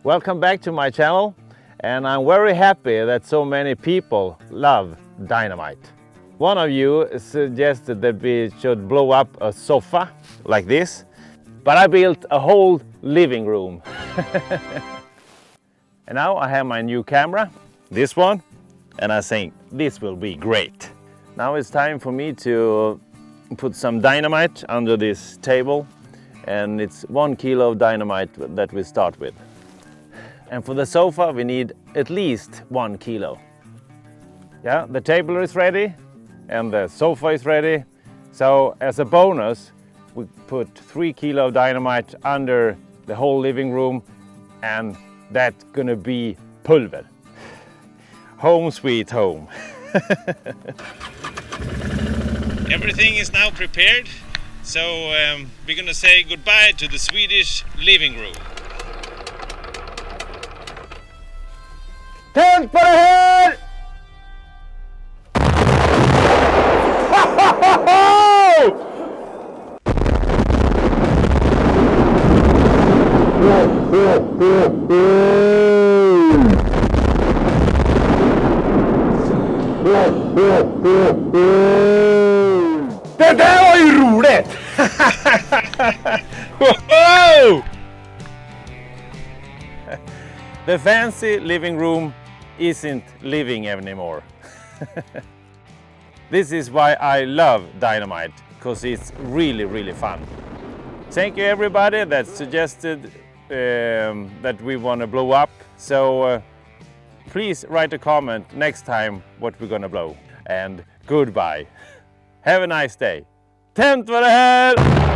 Welcome back to my channel, and I'm very happy that so many people love dynamite. One of you suggested that we should blow up a sofa like this, but I built a whole living room. And now I have my new camera, this one, and I think this will be great. Now it's time for me to put some dynamite under this table, and it's 1 kilo of dynamite that we start with. And for the sofa we need at least 1 kilo. Yeah, the table is ready and the sofa is ready. So as a bonus, we put 3 kilo of dynamite under the whole living room, and that's gonna be pulver. Home sweet home. Everything is now prepared, so we're gonna say goodbye to the Swedish living room. Tänd på det här! Det där var ju roligt! The fancy living room isn't living anymore. This is why I love dynamite, because it's really fun. Thank you everybody that suggested that we want to blow up. So please write a comment next time what we're gonna blow. And goodbye. Have a nice day. Tänd på det här!